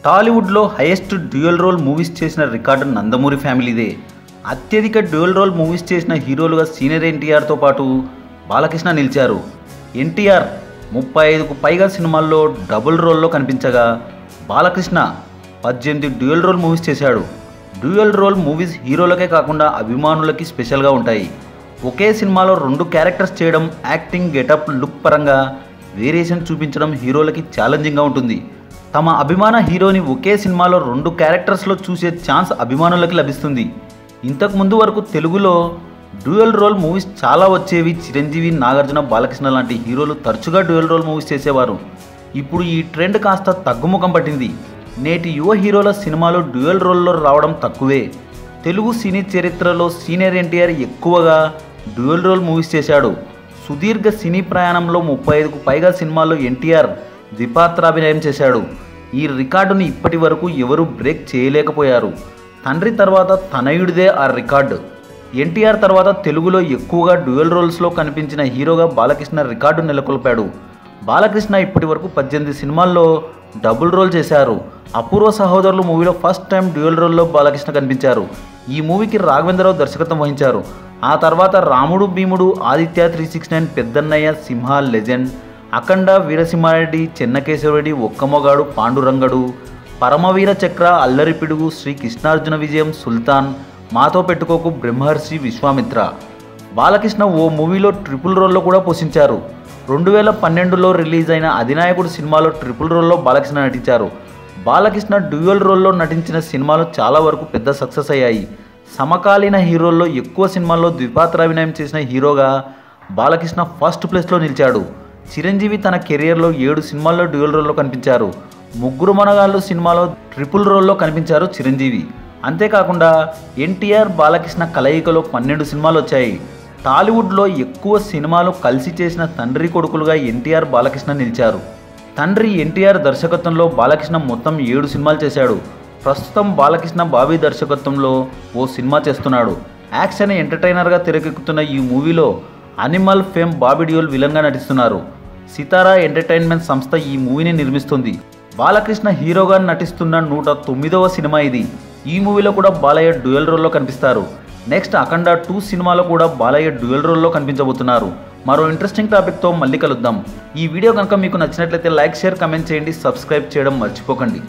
టాలీవుడ్లో highest dual role movies చేసిన record Nandamuri ఫ్యామిలీదే. అత్యధిక డ్యూయల్ రోల్ మూవీస్ చేసిన హీరోలుగా సీనియర్ ఎన్టీఆర్తో పాటు బాలకృష్ణ నిలిచారు. ఎన్టీఆర్ 35కు పైగా సినిమాల్లో డబుల్ రోల్లో కనిపించగా బాలకృష్ణ 18 డ్యూయల్ రోల్ మూవీస్ చేశాడు. డ్యూయల్ రోల్ మూవీస్ హీరోలకే కాకుండా అభిమానులకి స్పెషల్గా ఉంటాయి. ఒకే సినిమాలో 2 క్యారెక్టర్స్ చేయడం, యాక్టింగ్, గెటప్, లుక్ పరంగా వేరియేషన్ చూపించడం హీరోలకి ఛాలెంజింగ్గా ఉంటుంది. తమ అభిమాన హీరోని ఒకే సినిమాలో 2 క్యారెక్టర్స్లో చూసే ఛాన్స్ అభిమానులకి లభిస్తుంది. ఇంతకు ముందు వరకు తెలుగులో డ్యూయల్ రోల్ మూవీస్ చాలా వచ్చేవి. చిరంజీవి, నాగార్జున, బాలకృష్ణ లాంటి హీరోలు తరచుగా డ్యూయల్ రోల్ మూవీస్ చేసేవారు. ఇప్పుడు ఈ ట్రెండ్ కాస్త తగ్గుముఖం పట్టింది. నేటి యువ హీరోల సినిమాలు డ్యూయల్ రోల్లో రావడం తక్కువే. తెలుగు సినీ చరిత్రలో సీనియర్ ఎన్టీఆర్ ఎక్కువగా డ్యూయల్ రోల్ మూవీస్ చేశాడు. సుదీర్ఘ సినీ ప్రయాణంలో 35కు పైగా సినిమాల్లో ఎన్టీఆర్ ద్విపాత్రాభినయం చేశాడు. ఈ రికార్డుని ఇప్పటి వరకు ఎవరూ బ్రేక్ చేయలేకపోయారు. తండ్రి తర్వాత తనయుడిదే ఆ రికార్డు. ఎన్టీఆర్ తర్వాత తెలుగులో ఎక్కువగా డ్యూయల్ రోల్స్లో కనిపించిన హీరోగా బాలకృష్ణ రికార్డు నెలకొల్పాడు. బాలకృష్ణ ఇప్పటి వరకు 18 సినిమాల్లో డబుల్ రోల్ చేశారు. అపూర్వ సహోదరులు మూవీలో ఫస్ట్ టైం డ్యూయల్ రోల్లో బాలకృష్ణ కనిపించారు. ఈ మూవీకి రాఘవేంద్రరావు దర్శకత్వం వహించారు. ఆ తర్వాత రాముడు, భీముడు, ఆదిత్య 369, పెద్దన్నయ్య, సింహ, లెజెండ్, అఖండ, వీరసింహారెడ్డి, చెన్నకేశవరెడ్డి, ఒక్కమొగాడు, పాండురంగడు, పరమవీర చక్ర, అల్లరిపిడుగు, శ్రీ కృష్ణార్జున విజయం, సుల్తాన్, మాతో పెట్టుకోకు, బ్రహ్మర్షి, విశ్వామిత్ర. బాలకృష్ణ ఓ మూవీలో ట్రిపుల్ రోల్లో కూడా పోషించారు. 2012లో రిలీజ్ అయిన అధినాయకుడు సినిమాలో ట్రిపుల్ రోల్లో బాలకృష్ణ నటించారు. బాలకృష్ణ డ్యూయల్ రోల్లో నటించిన సినిమాలు చాలా వరకు పెద్ద సక్సెస్ అయ్యాయి. సమకాలీన హీరోల్లో ఎక్కువ సినిమాల్లో ద్విపాత్రాభినయం చేసిన హీరోగా బాలకృష్ణ ఫస్ట్ ప్లేస్లో నిలిచాడు. చిరంజీవి తన కెరియర్లో 7 సినిమాల్లో డ్యూయల్ రోల్లో కనిపించారు. ముగ్గురు మనగాళ్ళు సినిమాలో ట్రిపుల్ రోల్లో కనిపించారు చిరంజీవి. అంతేకాకుండా ఎన్టీఆర్, బాలకృష్ణ కలయికలో 12 సినిమాలు వచ్చాయి. టాలీవుడ్లో ఎక్కువ సినిమాలు కలిసి చేసిన తండ్రి కొడుకులుగా ఎన్టీఆర్, బాలకృష్ణ నిలిచారు. తండ్రి ఎన్టీఆర్ దర్శకత్వంలో బాలకృష్ణ మొత్తం 7 సినిమాలు చేశాడు. ప్రస్తుతం బాలకృష్ణ బాబీ దర్శకత్వంలో ఓ సినిమా చేస్తున్నాడు. యాక్షన్ ఎంటర్టైనర్గా తెరకెక్కుతున్న ఈ మూవీలో అనిమల్ ఫేమ్ బాబీ డియోల్ విలన్గా నటిస్తున్నారు. సితారా ఎంటర్టైన్మెంట్ సంస్థ ఈ మూవీని నిర్మిస్తుంది. బాలకృష్ణ హీరోగా నటిస్తున్న 109వ సినిమా ఇది. ఈ మూవీలో కూడా బాలయ్య డ్యూయల్ రోల్లో కనిపిస్తారు. నెక్స్ట్ అఖండ 2 సినిమాలో కూడా బాలయ్య డ్యూయల్ రోల్లో కనిపించబోతున్నారు. మరో ఇంట్రెస్టింగ్ టాపిక్తో మళ్ళీ కలుద్దాం. ఈ వీడియో కనుక మీకు నచ్చినట్లయితే లైక్, షేర్, కమెంట్ చేయండి. సబ్స్క్రైబ్ చేయడం మర్చిపోకండి.